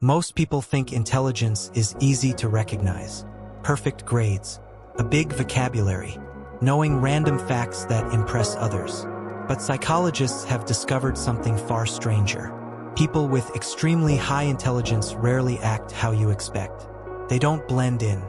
Most people think intelligence is easy to recognize. Perfect grades, a big vocabulary, knowing random facts that impress others. But psychologists have discovered something far stranger. People with extremely high intelligence rarely act how you expect. They don't blend in.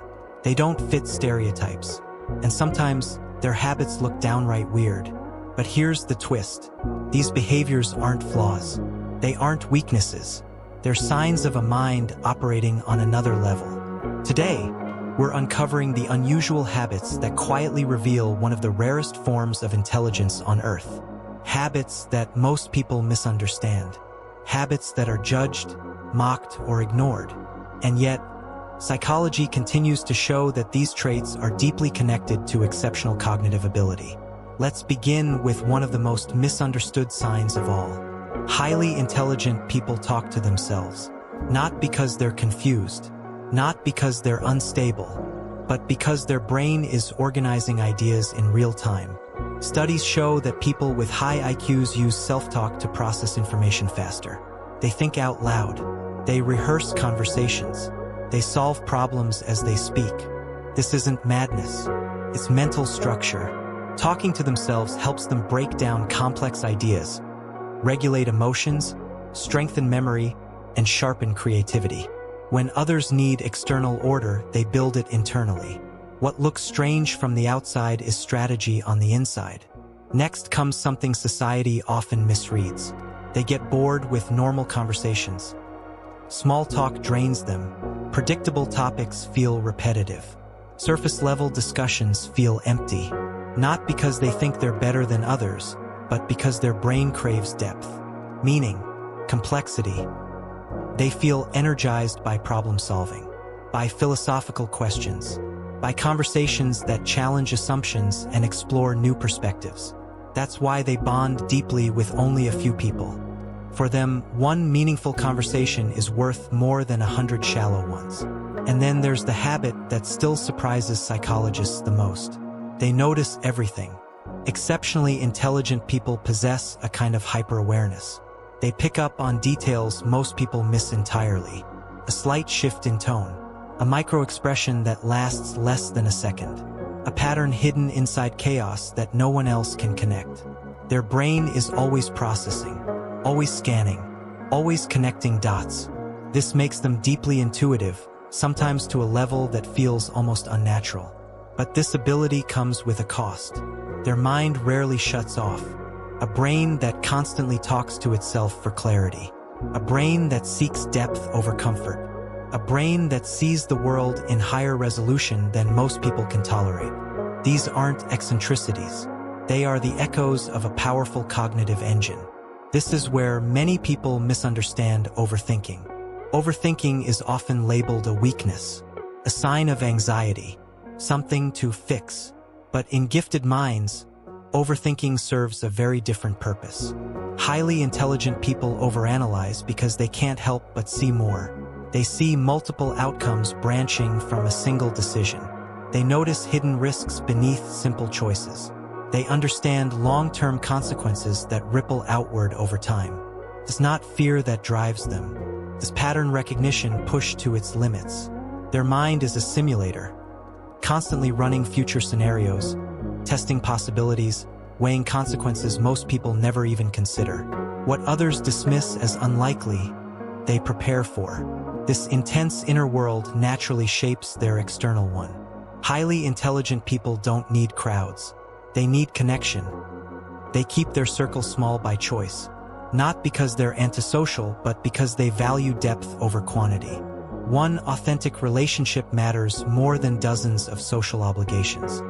They don't fit stereotypes. And sometimes, their habits look downright weird. But here's the twist. These behaviors aren't flaws. They aren't weaknesses. They're signs of a mind operating on another level. Today, we're uncovering the unusual habits that quietly reveal one of the rarest forms of intelligence on Earth. Habits that most people misunderstand. Habits that are judged, mocked, or ignored. And yet, psychology continues to show that these traits are deeply connected to exceptional cognitive ability. Let's begin with one of the most misunderstood signs of all. Highly intelligent people talk to themselves, not because they're confused, not because they're unstable, but because their brain is organizing ideas in real time. Studies show that people with high IQs use self-talk to process information faster. They think out loud. They rehearse conversations. They solve problems as they speak. This isn't madness. It's mental structure. Talking to themselves helps them break down complex ideas, regulate emotions, strengthen memory, and sharpen creativity. When others need external order, they build it internally. What looks strange from the outside is strategy on the inside. Next comes something society often misreads. They get bored with normal conversations. Small talk drains them. Predictable topics feel repetitive. Surface-level discussions feel empty. Not because they think they're better than others, but because their brain craves depth, meaning, complexity. They feel energized by problem-solving, by philosophical questions, by conversations that challenge assumptions and explore new perspectives. That's why they bond deeply with only a few people. For them, one meaningful conversation is worth more than 100 shallow ones. And then there's the habit that still surprises psychologists the most. They notice everything. Exceptionally intelligent people possess a kind of hyper-awareness. They pick up on details most people miss entirely. A slight shift in tone, a micro-expression that lasts less than a second, a pattern hidden inside chaos that no one else can connect. Their brain is always processing, always scanning, always connecting dots. This makes them deeply intuitive, sometimes to a level that feels almost unnatural. But this ability comes with a cost. Their mind rarely shuts off. A brain that constantly talks to itself for clarity. A brain that seeks depth over comfort. A brain that sees the world in higher resolution than most people can tolerate. These aren't eccentricities. They are the echoes of a powerful cognitive engine. This is where many people misunderstand overthinking. Overthinking is often labeled a weakness, a sign of anxiety, something to fix. But in gifted minds, overthinking serves a very different purpose. Highly intelligent people overanalyze because they can't help but see more. They see multiple outcomes branching from a single decision. They notice hidden risks beneath simple choices. They understand long-term consequences that ripple outward over time. It's not fear that drives them. It's pattern recognition pushed to its limits. Their mind is a simulator, constantly running future scenarios, testing possibilities, weighing consequences most people never even consider. What others dismiss as unlikely, they prepare for. This intense inner world naturally shapes their external one. Highly intelligent people don't need crowds. They need connection. They keep their circle small by choice, not because they're antisocial, but because they value depth over quantity. One authentic relationship matters more than dozens of social obligations.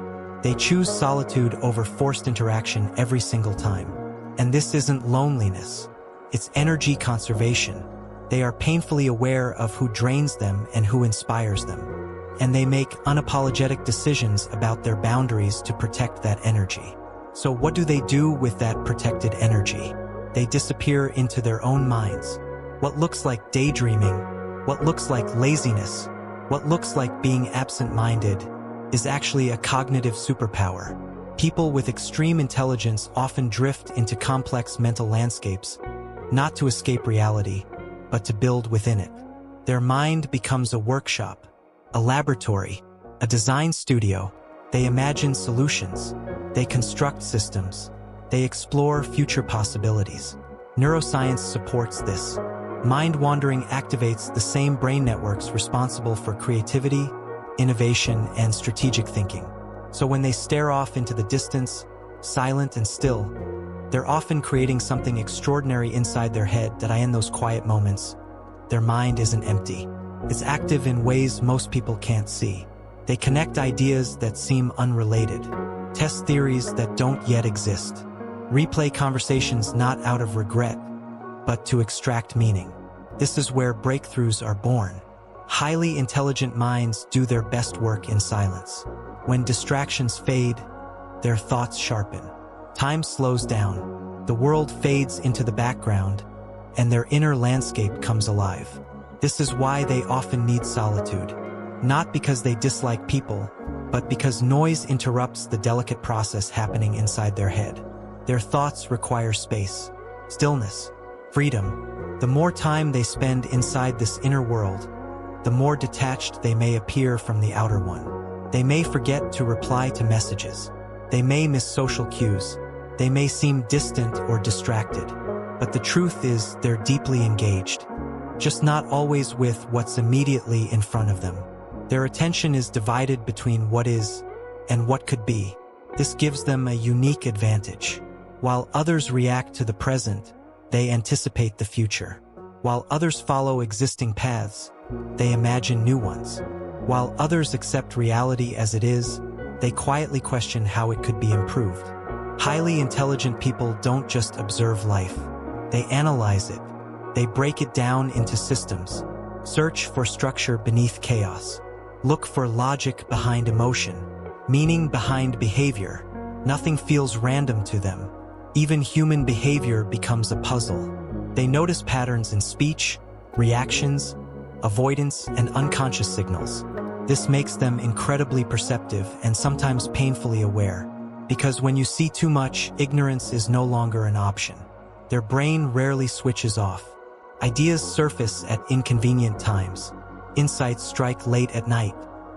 They choose solitude over forced interaction every single time. And this isn't loneliness. It's energy conservation. They are painfully aware of who drains them and who inspires them. And they make unapologetic decisions about their boundaries to protect that energy. So what do they do with that protected energy? They disappear into their own minds. What looks like daydreaming, what looks like laziness, what looks like being absent-minded, is actually a cognitive superpower. People with extreme intelligence often drift into complex mental landscapes, not to escape reality, but to build within it. Their mind becomes a workshop, a laboratory, a design studio. They imagine solutions. They construct systems. They explore future possibilities. Neuroscience supports this. Mind-wandering activates the same brain networks responsible for creativity, innovation, and strategic thinking. So when they stare off into the distance, silent and still, they're often creating something extraordinary inside their head. That in those quiet moments, their mind isn't empty. It's active in ways most people can't see. They connect ideas that seem unrelated, test theories that don't yet exist, replay conversations not out of regret, but to extract meaning. This is where breakthroughs are born. Highly intelligent minds do their best work in silence. When distractions fade, their thoughts sharpen. Time slows down, the world fades into the background, and their inner landscape comes alive. This is why they often need solitude. Not because they dislike people, but because noise interrupts the delicate process happening inside their head. Their thoughts require space, stillness, freedom. The more time they spend inside this inner world, the more detached they may appear from the outer one. They may forget to reply to messages. They may miss social cues. They may seem distant or distracted. But the truth is they're deeply engaged, just not always with what's immediately in front of them. Their attention is divided between what is and what could be. This gives them a unique advantage. While others react to the present, they anticipate the future. While others follow existing paths, they imagine new ones. While others accept reality as it is, they quietly question how it could be improved. Highly intelligent people don't just observe life. They analyze it. They break it down into systems. Search for structure beneath chaos. Look for logic behind emotion, meaning behind behavior. Nothing feels random to them. Even human behavior becomes a puzzle. They notice patterns in speech, reactions, avoidance, and unconscious signals. This makes them incredibly perceptive and sometimes painfully aware. Because when you see too much, ignorance is no longer an option. Their brain rarely switches off. Ideas surface at inconvenient times. Insights strike late at night.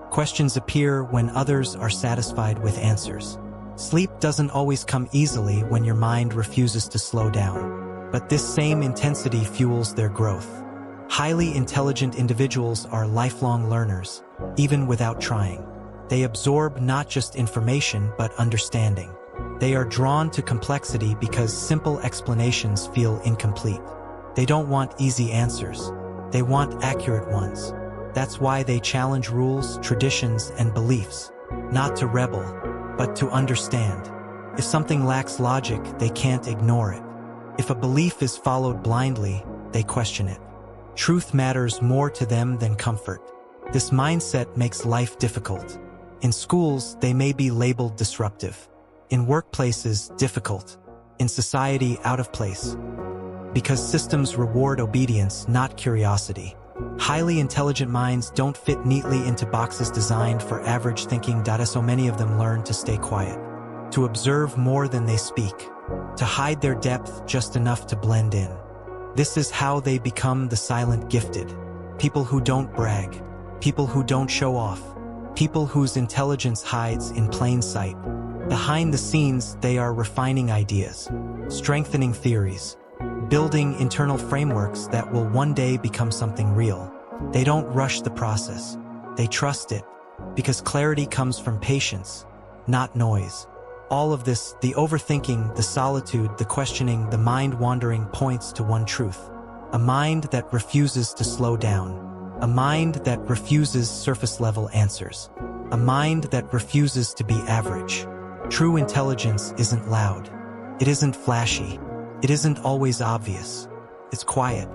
Questions appear when others are satisfied with answers. Sleep doesn't always come easily when your mind refuses to slow down. But this same intensity fuels their growth. Highly intelligent individuals are lifelong learners, even without trying. They absorb not just information but understanding. They are drawn to complexity because simple explanations feel incomplete. They don't want easy answers. They want accurate ones. That's why they challenge rules, traditions, and beliefs, not to rebel, but to understand. If something lacks logic, they can't ignore it. If a belief is followed blindly, they question it. Truth matters more to them than comfort. This mindset makes life difficult. In schools, they may be labeled disruptive. In workplaces, difficult. In society, out of place. Because systems reward obedience, not curiosity. Highly intelligent minds don't fit neatly into boxes designed for average thinking. So many of them learn to stay quiet, to observe more than they speak, to hide their depth just enough to blend in. This is how they become the silent gifted. People who don't brag, people who don't show off, people whose intelligence hides in plain sight. Behind the scenes, they are refining ideas, strengthening theories, building internal frameworks that will one day become something real. They don't rush the process. They trust it, because clarity comes from patience, not noise. All of this, the overthinking, the solitude, the questioning, the mind-wandering, points to one truth. A mind that refuses to slow down. A mind that refuses surface-level answers. A mind that refuses to be average. True intelligence isn't loud. It isn't flashy. It isn't always obvious. It's quiet.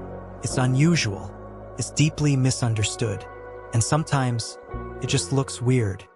It's unusual. It's deeply misunderstood. And sometimes, it just looks weird.